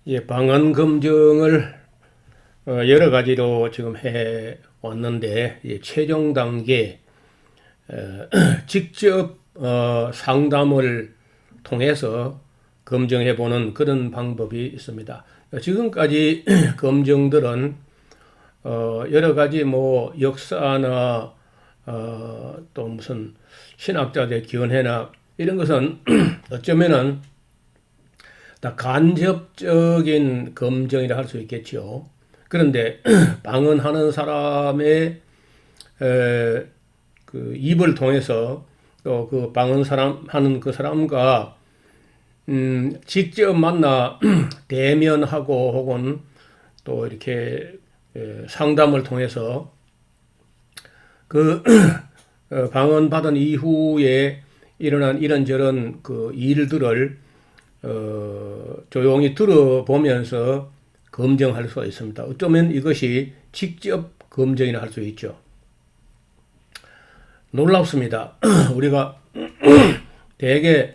예, 방언 검증을 여러 가지로 지금 해 왔는데 최종 단계 직접 상담을 통해서 검증해 보는 그런 방법이 있습니다. 지금까지 검증들은 여러 가지 뭐 역사나 또 무슨 신학자들의 견해나 이런 것은 어쩌면은 다 간접적인 검증이라 할 수 있겠죠. 그런데 방언하는 사람의 그 입을 통해서 또 그 방언 사람 하는 그 사람과 직접 만나 대면하고 혹은 또 이렇게 상담을 통해서 그 방언 받은 이후에 일어난 이런저런 그 일들을 조용히 들어보면서 검증할 수 있습니다. 어쩌면 이것이 직접 검증이라 할 수 있죠. 놀랍습니다. 우리가 대개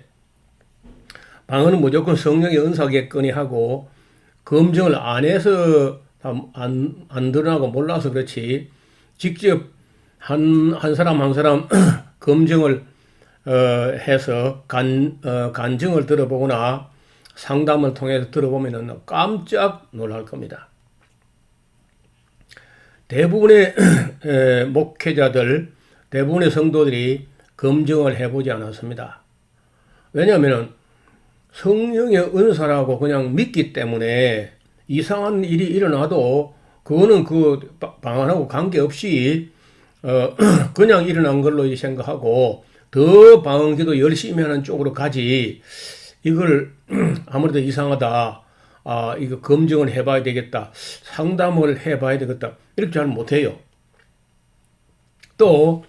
방언은 무조건 성령의 은사겠거니 하고 검증을 안 해서 안 드러나고 몰라서 그렇지 직접 한 사람 한 사람 검증을 해서 간증을 들어보거나 상담을 통해서 들어보면 깜짝 놀랄 겁니다. 대부분의 목회자들, 대부분의 성도들이 검증을 해보지 않았습니다. 왜냐하면 성령의 은사라고 그냥 믿기 때문에 이상한 일이 일어나도 그거는 그 방언하고 관계없이 그냥 일어난 걸로 생각하고 더 방언기도 열심히 하는 쪽으로 가지 이걸 아무래도 이상하다. 이거 검증을 해봐야 되겠다. 상담을 해봐야 되겠다. 이렇게 잘 못해요. 또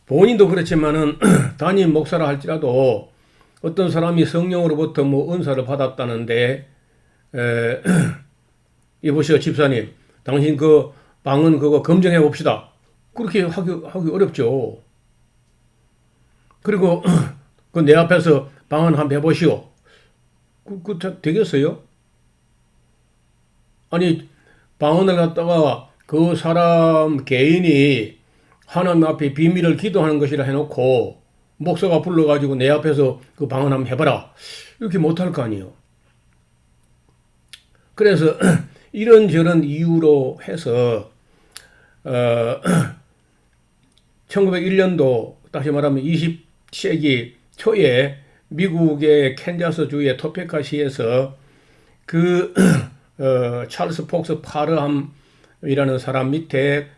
본인도 그렇지만은 담임 목사라 할지라도 어떤 사람이 성령으로부터 뭐 은사를 받았다는데 이보시오 집사님, 당신 그 방언 그거 검증해 봅시다. 그렇게 하기 어렵죠. 그리고 그 내 앞에서 방언 한번 해보시오. 되겠어요? 아니 방언을 갖다가 그 사람 개인이 하나님 앞에 비밀을 기도하는 것이라 해놓고 목사가 불러가지고 내 앞에서 그 방언 한번 해봐라. 이렇게 못할 거 아니에요. 그래서 이런저런 이유로 해서 1901년도 다시 말하면 20세기 초에 미국의 캔자스 주의 토페카시에서 그 찰스 폭스 파르함이라는 사람 밑에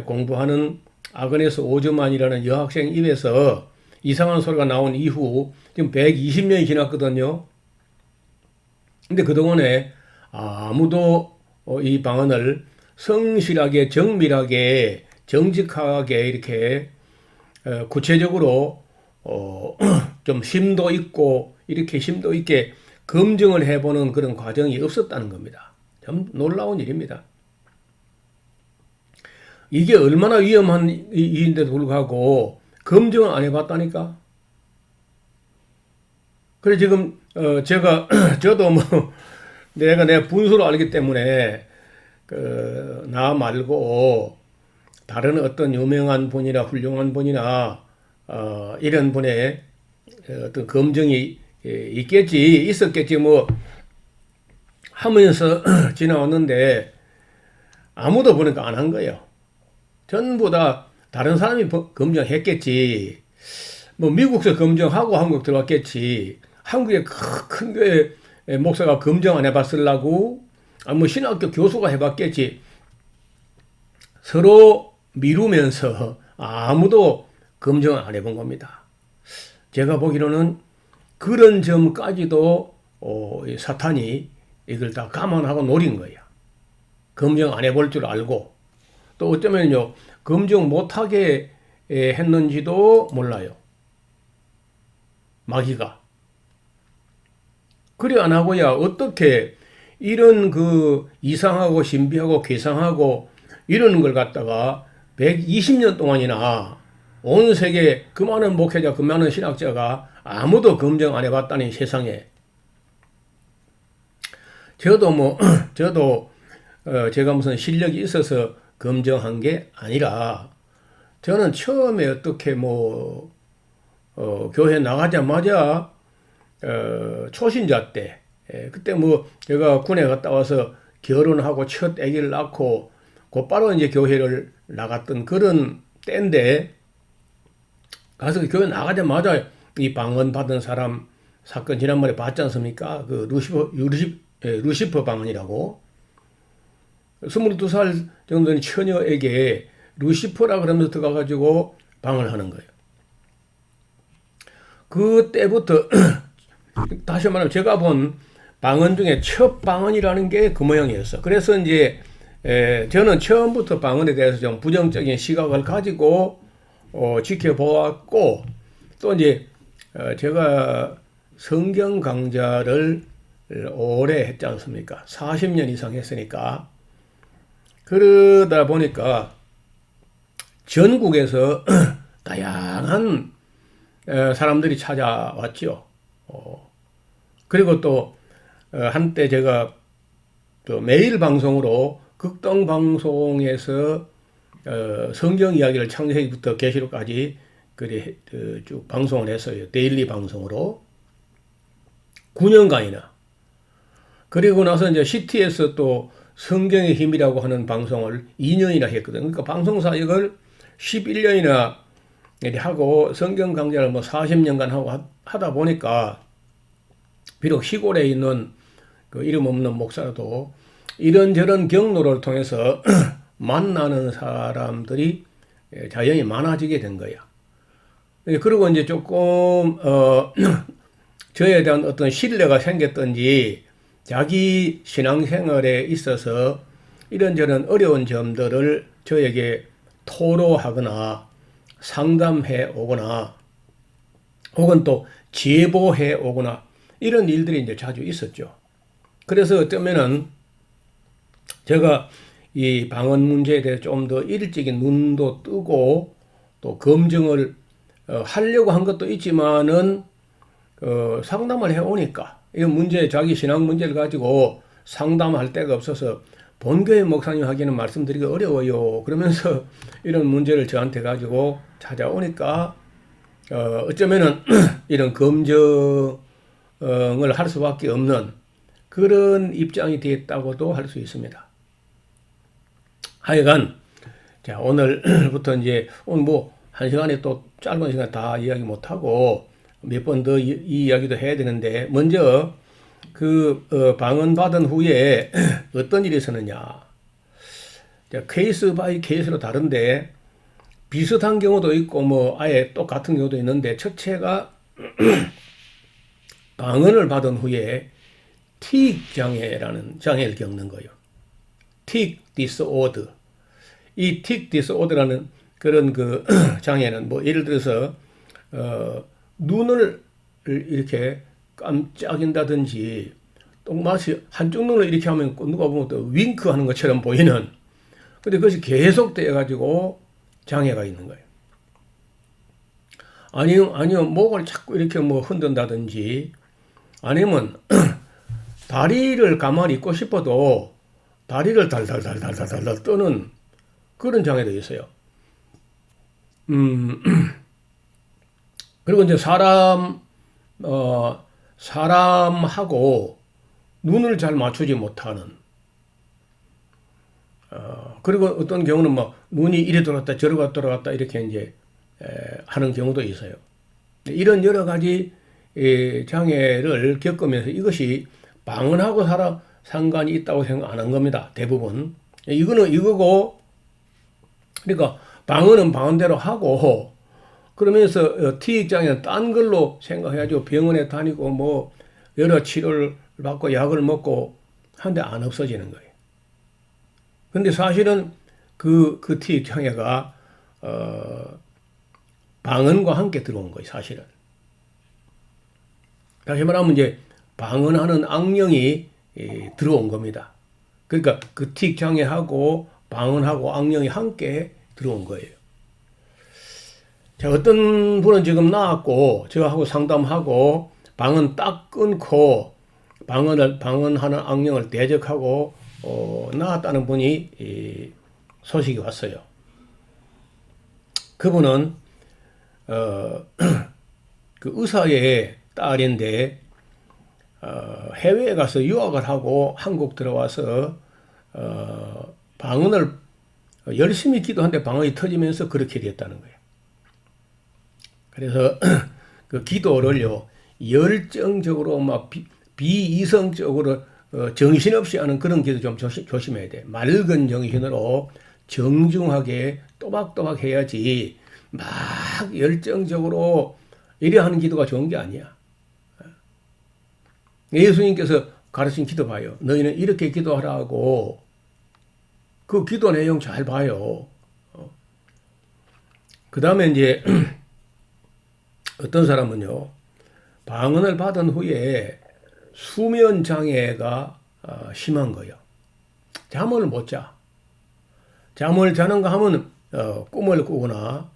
공부하는 아그네스 오즈만이라는 여학생 입에서 이상한 소리가 나온 이후 지금 120년이 지났거든요. 근데 그동안에 아무도 이 방언을 성실하게 정밀하게 정직하게 이렇게 구체적으로 좀 심도 있고 이렇게 심도 있게 검증을 해보는 그런 과정이 없었다는 겁니다. 참 놀라운 일입니다. 이게 얼마나 위험한 일인데도 불구하고 검증을 안 해봤다니까. 그래 지금 저도 뭐 내가 내 분수로 알기 때문에 나 말고 다른 어떤 유명한 분이나 훌륭한 분이나 이런 분의 어떤 검증이 있었겠지 뭐 하면서 지나왔는데 아무도 보니까 안 한 거예요. 전부 다 다른 사람이 검증했겠지. 뭐 미국에서 검증하고 한국 들어왔겠지. 한국의 큰 교회 목사가 검증 안 해봤으려고 뭐 신학교 교수가 해봤겠지. 서로 미루면서 아무도 검증을 안 해본 겁니다. 제가 보기로는 그런 점까지도 사탄이 이걸 다 감안하고 노린 거예요. 검증 안 해볼 줄 알고 또 어쩌면요 검증 못하게 했는지도 몰라요. 마귀가. 그래 안 하고야 어떻게 이런 그 이상하고 신비하고 괴상하고 이런 걸 갖다가 120년 동안이나 온 세계 그 많은 목회자 그 많은 신학자가 아무도 검증 안 해봤다니 세상에. 저도 뭐, 저도, 제가 무슨 실력이 있어서 검정한 게 아니라, 저는 처음에 어떻게 뭐, 교회 나가자마자, 초신자 때, 그때 뭐, 제가 군에 갔다 와서 결혼하고 첫 아기를 낳고, 곧바로 이제 교회를 나갔던 그런 때인데, 가서 교회 나가자마자 이 방언 받은 사람 사건 지난번에 봤지 않습니까? 그 루시퍼 방언이라고. 22살 정도 된 처녀에게 루시퍼라 그러면서 들어가가지고 방언을 하는 거예요. 그때부터 다시 말하면 제가 본 방언 중에 첫 방언이라는 게 그 모양이었어. 그래서 이제 저는 처음부터 방언에 대해서 좀 부정적인 시각을 가지고 지켜보았고, 또 이제 제가 성경 강좌를 오래 했지 않습니까? 40년 이상 했으니까. 그러다 보니까 전국에서 다양한 사람들이 찾아왔죠. 그리고 또 한때 제가 또 매일 방송으로 극동 방송에서 성경 이야기를 창세기부터 계시록까지 그리 쭉 방송을 했어요. 데일리 방송으로 9년간이나. 그리고 나서 이제 CT에서 또 성경의 힘이라고 하는 방송을 2년이나 했거든요. 그러니까 방송 사역을 11년이나 하고 성경 강좌를 뭐 40년간 하고 하다 보니까 비록 시골에 있는 그 이름 없는 목사라도 이런저런 경로를 통해서 만나는 사람들이 자연히 많아지게 된 거야. 그리고 이제 조금 저에 대한 어떤 신뢰가 생겼던지 자기 신앙생활에 있어서 이런저런 어려운 점들을 저에게 토로하거나 상담해 오거나 혹은 또 제보해 오거나 이런 일들이 이제 자주 있었죠. 그래서 어쩌면은 제가 이 방언 문제에 대해 좀 더 일찍이 눈도 뜨고 또 검증을 하려고 한 것도 있지만은 상담을 해오니까 이 문제, 자기 신앙 문제를 가지고 상담할 데가 없어서 본교회 목사님 하기는 말씀드리기 어려워요. 그러면서 이런 문제를 저한테 가지고 찾아오니까 어쩌면은 이런 검증을 할 수밖에 없는 그런 입장이 되었다고도 할 수 있습니다. 하여간 자 오늘부터 이제 오늘 뭐 한 시간에 또 짧은 시간 다 이야기 못하고 몇 번 더 이 이야기도 해야 되는데 먼저 그 방언 받은 후에 어떤 일이 있었느냐. 케이스 바이 케이스로 다른데 비슷한 경우도 있고 뭐 아예 똑같은 경우도 있는데 첫째가 방언을 받은 후에 틱 장애라는 장애를 겪는 거예요. 틱 디스오더. 이 틱 디스오더라는 그런 그 장애는 뭐 예를 들어서 눈을 이렇게 깜짝인다든지 또 마치 한쪽 눈을 이렇게 하면 누가 보면 또 윙크하는 것처럼 보이는 근데 그것이 계속돼 가지고 장애가 있는 거예요. 아니면 목을 자꾸 이렇게 뭐 흔든다든지 아니면 다리를 가만히 있고 싶어도 다리를 달달달달달달 떠는 그런 장애도 있어요. 그리고 이제 사람하고 눈을 잘 맞추지 못하는, 그리고 어떤 경우는 뭐 눈이 이리 돌아갔다 저리 돌아갔다 이렇게 이제 하는 경우도 있어요. 이런 여러 가지 장애를 겪으면서 이것이 방언하고 상관이 있다고 생각 안 한 겁니다. 대부분. 이거는 이거고, 그러니까 방언은 방언대로 하고, 그러면서 티익장애는 딴 걸로 생각해가지고 병원에 다니고 뭐 여러 치료를 받고 약을 먹고 하는데 안 없어지는 거예요. 근데 사실은 그 티익장애가 방언과 함께 들어온 거예요, 사실은. 다시 말하면 이제 방언하는 악령이 들어온 겁니다. 그러니까 그 티익장애하고 방언하고 악령이 함께 들어온 거예요. 자, 어떤 분은 지금 나왔고 저하고 상담하고 방언 딱 끊고 방언하는 악령을 대적하고 나았다는 분이 소식이 왔어요. 그분은 그 의사의 딸인데 해외에 가서 유학을 하고 한국 들어와서 방언을 열심히 기도하는데 방언이 터지면서 그렇게 됐다는 거예요. 그래서 그 기도를요 열정적으로 막 비이성적으로 정신없이 하는 그런 기도 좀 조심해야 돼. 맑은 정신으로 정중하게 또박또박 해야지 막 열정적으로 이래 하는 기도가 좋은 게 아니야. 예수님께서 가르친 기도 봐요. 너희는 이렇게 기도하라고 그 기도 내용 잘 봐요. 그 다음에 이제 어떤 사람은요 방언을 받은 후에 수면 장애가 심한 거예요. 잠을 못 자. 잠을 자는가 하면 꿈을 꾸거나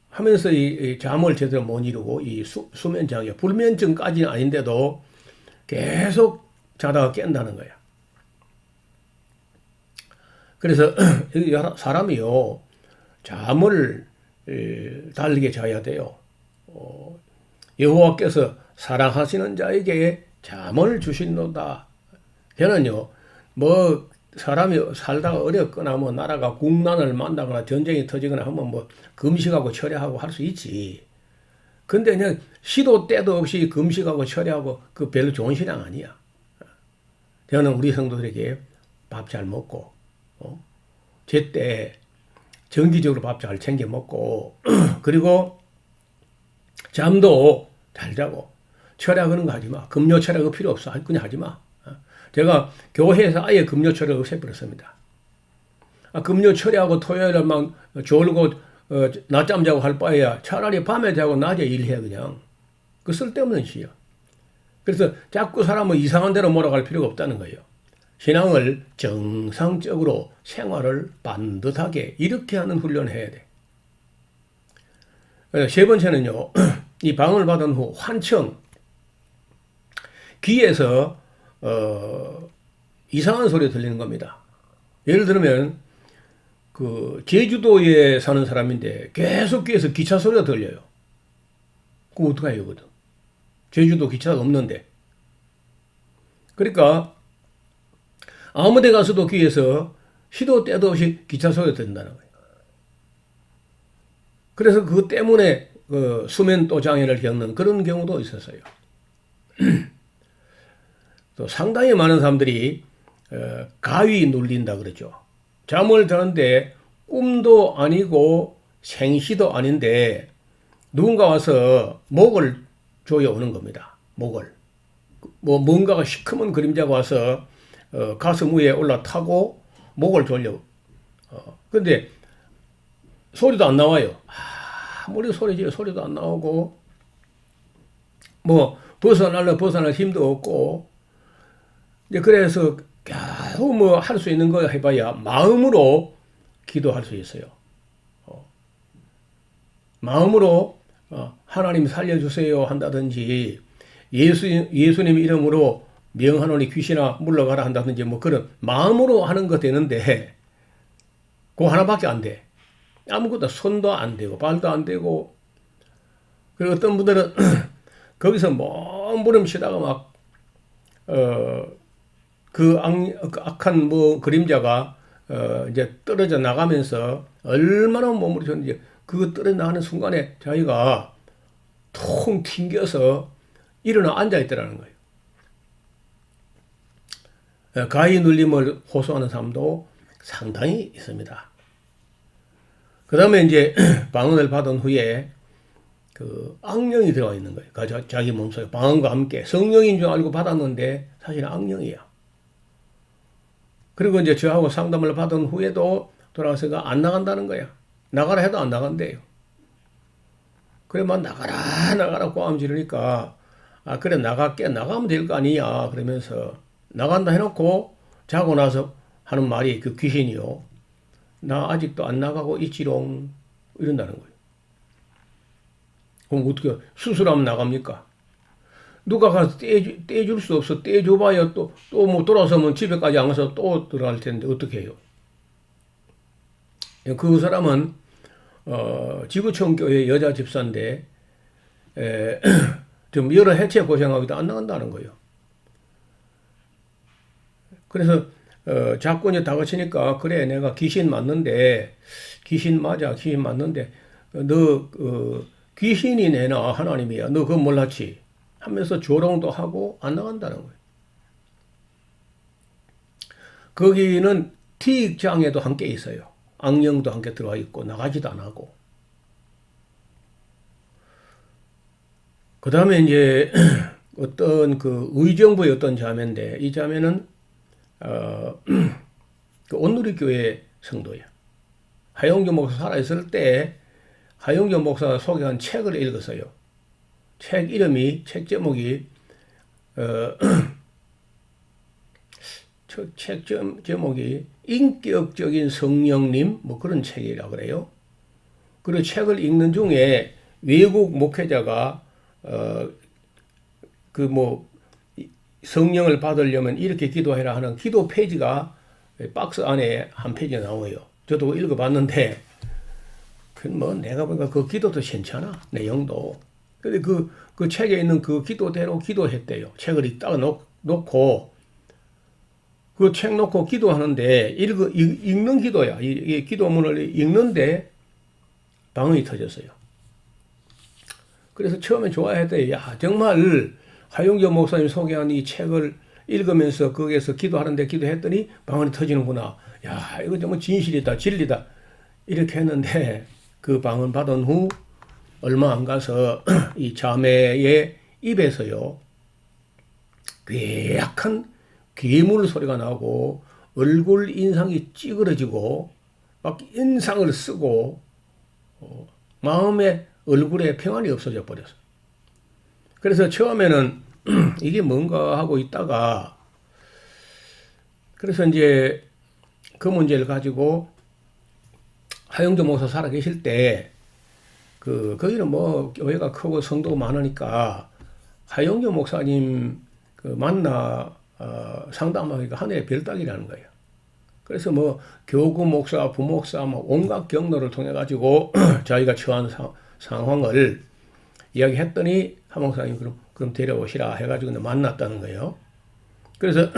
하면서 이 잠을 제대로 못 이루고 이 수면 장애, 불면증까지는 아닌데도 계속 자다가 깬다는 거야. 그래서 사람이요 잠을 달게 자야 돼요. 여호와께서 사랑하시는 자에게 잠을 주신노다. 저는요 뭐 사람이 살다가 어렵거나 뭐 나라가 국난을 만나거나 전쟁이 터지거나 하면 뭐 금식하고 철야하고 할 수 있지. 근데 그냥 시도 때도 없이 금식하고 철야하고 그 별로 좋은 신앙 아니야. 저는 우리 성도들에게 밥 잘 먹고 제때 정기적으로 밥 잘 챙겨 먹고 그리고 잠도 잘 자고 철야 그런 거 하지 마. 금요 철야 그 필요 없어. 그냥 하지 마. 제가 교회에서 아예 금요 철야를 없애버렸습니다. 금요 철야하고 토요일에 막 졸고 낮잠 자고 할 바에야 차라리 밤에 자고 낮에 일해 그냥. 그 쓸데없는 시야. 그래서 자꾸 사람은 이상한 데로 몰아갈 필요가 없다는 거예요. 신앙을 정상적으로 생활을 반듯하게 이렇게 하는 훈련을 해야 돼. 세 번째는요. 이 방언을 받은 후 환청. 귀에서 이상한 소리 들리는 겁니다. 예를 들면 그 제주도에 사는 사람인데 계속 귀에서 기차 소리가 들려요. 그거 어떡해요, 이거든. 제주도 기차가 없는데. 그러니까 아무 데 가서도 귀에서 시도 때도 없이 기차 소리가 들린다는 거예요. 그래서 그것 때문에 그 수면 또 장애를 겪는 그런 경우도 있었어요. 또 상당히 많은 사람들이 가위 눌린다 그러죠. 잠을 자는데 꿈도 아니고 생시도 아닌데 누군가 와서 목을 조여 오는 겁니다. 목을. 뭐 뭔가가 시커먼 그림자가 와서 가슴 위에 올라타고 목을 졸려. 근데 소리도 안 나와요. 아무리 소리 지르 소리도 안 나오고 뭐 벗어날 힘도 없고 이제 그래서 겨우 뭐 할 수 있는 거 해봐야 마음으로 기도할 수 있어요. 마음으로 하나님 살려주세요 한다든지 예수님 이름으로 명하노니 귀신아 물러가라 한다든지 뭐 그런 마음으로 하는 거 되는데 그거 하나밖에 안 돼. 아무것도 손도 안 되고 발도 안 되고 그리고 어떤 분들은 거기서 몸부림치다가 막 그 악한 뭐 그림자가 이제 떨어져 나가면서 얼마나 몸부림쳤는지 그거 떨어져 나가는 순간에 자기가 통 튕겨서 일어나 앉아 있더라는 거예요. 가위 눌림을 호소하는 사람도 상당히 있습니다. 그 다음에 이제 방언을 받은 후에 그 악령이 들어가 있는 거예요. 자기 몸속에 방언과 함께 성령인 줄 알고 받았는데 사실은 악령이야. 그리고 이제 저하고 상담을 받은 후에도 돌아가서가 안 나간다는 거야. 나가라 해도 안 나간대요. 그래 막 나가라 꼬암 지르니까 그래 나가면 될 거 아니야 그러면서 나간다 해놓고 자고 나서 하는 말이 그 귀신이요. 나 아직도 안 나가고 있지롱 이런다는 거예요. 그럼 어떻게 수술하면 나갑니까? 누가 가서 떼줄 수 없어. 떼줘봐야 또 뭐 돌아서면 집에까지 안 가서 또 들어갈 텐데 어떻게 해요? 그 사람은 지구촌 교회 여자 집사인데 좀 여러 해체 고생하기도 안 나간다는 거예요. 그래서 자꾸 이제 다그치니까 그래 내가 귀신 맞는데 귀신 맞아 귀신 맞는데 너 귀신이 내나 하나님이야 너 그거 몰랐지 하면서 조롱도 하고 안 나간다는 거예요. 거기는 티익장에도 함께 있어요. 악령도 함께 들어와 있고 나가지도 안 하고. 그 다음에 이제 어떤 그 의정부의 어떤 자매인데 이 자매는 그 온누리교회 성도야. 하용조 목사 살아있을 때 하용조 목사가 소개한 책을 읽었어요. 책 이름이 책 제목이 책 제목이 인격적인 성령님 뭐 그런 책이라고 그래요. 그리고 책을 읽는 중에 외국 목회자가 그 뭐 성령을 받으려면 이렇게 기도해라 하는 기도 페이지가 박스 안에 한 페이지가 나와요. 저도 읽어봤는데 그 뭐 내가 보니까 그 기도도 괜찮아 내용도. 근데 그 책에 있는 그 기도대로 기도했대요. 책을 읽다가 놓고 그 책 놓고 기도하는데 읽는 기도야. 이 기도문을 읽는데 방언이 터졌어요. 그래서 처음에 좋아했더니 야 정말 하용조 목사님 소개한 이 책을 읽으면서 거기에서 기도하는데 기도했더니 방언이 터지는구나. 야 이거 정말 진실이다 진리다 이렇게 했는데 그 방언 받은 후 얼마 안 가서 이 자매의 입에서요 괴약한 괴물 소리가 나고 얼굴 인상이 찌그러지고 막 인상을 쓰고 마음에 얼굴에 평안이 없어져 버렸어요. 그래서 처음에는 이게 뭔가 하고 있다가 그래서 이제 그 문제를 가지고 하용조 목사 살아 계실 때 거기는 뭐 교회가 크고 성도가 많으니까 하용조 목사님 만나 상담하기가 하늘의 별따기라는 거예요. 그래서 뭐 교구 목사, 부목사 뭐 온갖 경로를 통해 가지고 자기가 처한 상황을 이야기했더니 하 목사님 그럼 데려오시라 해가지고 만났다는 거예요. 그래서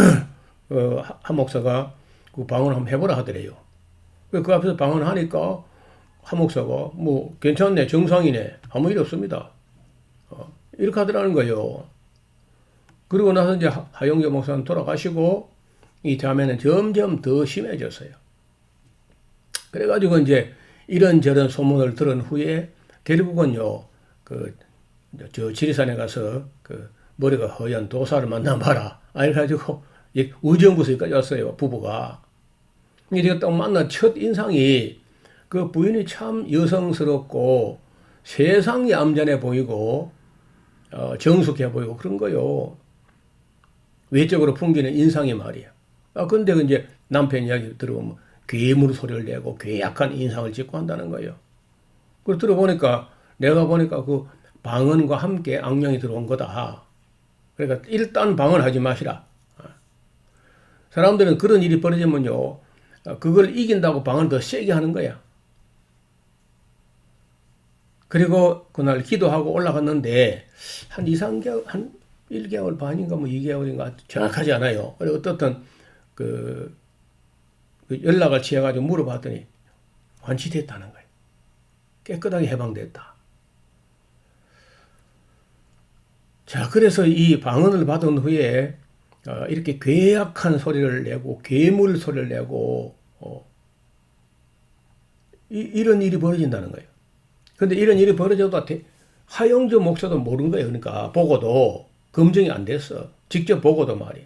하 목사가 그 방언 한번 해보라 하더래요. 그 앞에서 방언하니까 하 목사가 뭐 괜찮네 정상이네 아무 일 없습니다. 이렇게 하더라는 거예요. 그리고 나서 이제 하용조 목사는 돌아가시고 이 자매는 점점 더 심해졌어요. 그래가지고 이제 이런저런 소문을 들은 후에 결국은요 저 지리산에 가서 그 머리가 허연 도사를 만나봐라. 이래가지고 의정부서까지 왔어요 부부가. 이렇게 딱 만난 첫 인상이 그 부인이 참 여성스럽고 세상 얌전해 보이고 정숙해 보이고 그런 거요. 외적으로 풍기는 인상이 말이야. 근데 이제 남편 이야기 들어보면 괴물 소리를 내고 괴약한 인상을 짓고 한다는 거예요. 그걸 들어보니까 내가 보니까 그 방언과 함께 악령이 들어온 거다. 그러니까 일단 방언하지 마시라. 사람들은 그런 일이 벌어지면요. 그걸 이긴다고 방언을 더 세게 하는 거야. 그리고 그날 기도하고 올라갔는데 한 2, 3개월, 한 1개월 반인가 뭐 2개월인가 정확하지 않아요. 어떻든 그 연락을 취해가지고 물어봤더니 완치됐다는 거예요. 깨끗하게 해방됐다. 자, 그래서 이 방언을 받은 후에 이렇게 괴약한 소리를 내고 괴물 소리를 내고 이런 일이 벌어진다는 거예요. 근데 이런 일이 벌어져도 하용조 목사도 모르는 거예요. 그러니까 보고도 검증이 안 됐어. 직접 보고도 말이야.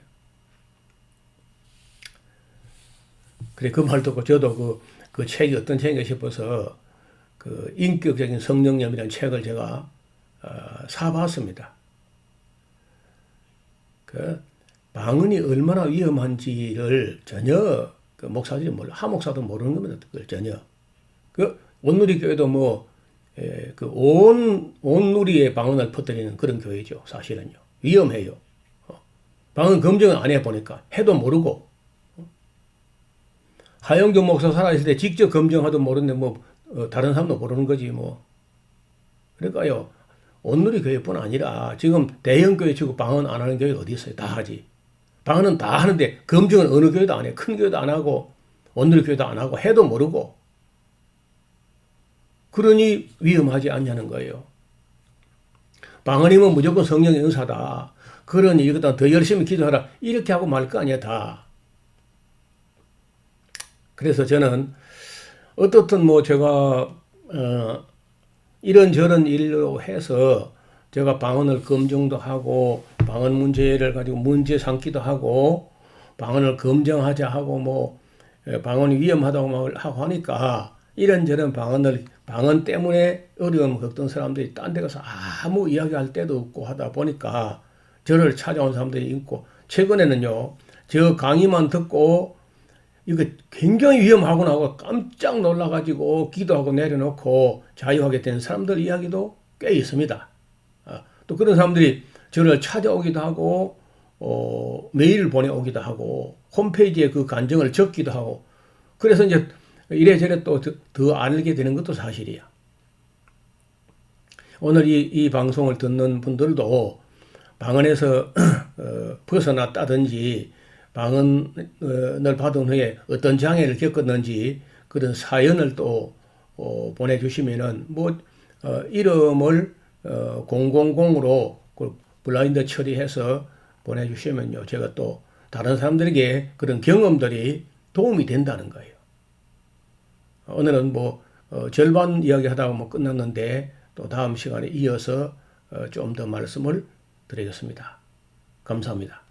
그래 그 말 듣고 저도 그 책이 어떤 책인가 싶어서 그 인격적인 성령념이라는 책을 제가 사봤습니다. 그 방언이 얼마나 위험한지를 전혀 그 목사들이 몰라. 하 목사도 모르는 겁니다. 그걸 전혀. 그 온누리 교회도 뭐 그 온 누리의 방언을 퍼뜨리는 그런 교회죠. 사실은요. 위험해요. 방언 검증을 안 해보니까 해도 모르고 하영조 목사 살아있을 때 직접 검증하도 모르는데 뭐 다른 사람도 모르는 거지 뭐. 그러니까요 온누리 교회뿐 아니라 지금 대형 교회 치고 방언 안 하는 교회가 어디 있어요? 다 하지. 방언은 다 하는데 검증은 어느 교회도 안 해. 큰 교회도 안 하고 온누리 교회도 안 하고 해도 모르고. 그러니 위험하지 않냐는 거예요. 방언이면 무조건 성령의 은사다. 그러니 이거보다 더 열심히 기도하라. 이렇게 하고 말 거 아니야 다. 그래서 저는 어떻든 뭐 제가 이런저런 일로 해서 제가 방언을 검증도 하고 방언 문제를 가지고 문제 삼기도 하고 방언을 검증하자 하고 뭐 방언이 위험하다고 하고 하니까 이런저런 방언 때문에 어려움 겪던 사람들이 딴 데 가서 아무 이야기할 데도 없고 하다 보니까 저를 찾아온 사람들이 있고 최근에는요 저 강의만 듣고 이거 굉장히 위험하구나 하고 깜짝 놀라가지고 기도하고 내려놓고 자유하게 된 사람들 이야기도 꽤 있습니다. 또 그런 사람들이 저를 찾아오기도 하고 메일을 보내오기도 하고 홈페이지에 그 간증을 적기도 하고 그래서 이제 이래저래 또 더 알게 되는 것도 사실이야. 오늘 이 방송을 듣는 분들도 방언에서 벗어났다든지 방언을 받은 후에 어떤 장애를 겪었는지 그런 사연을 또 보내주시면은 뭐 이름을 000으로 블라인드 처리해서 보내주시면요 제가 또 다른 사람들에게 그런 경험들이 도움이 된다는 거예요. 오늘은 뭐 절반 이야기하다가 뭐 끝났는데 또 다음 시간에 이어서 좀 더 말씀을 드리겠습니다. 감사합니다.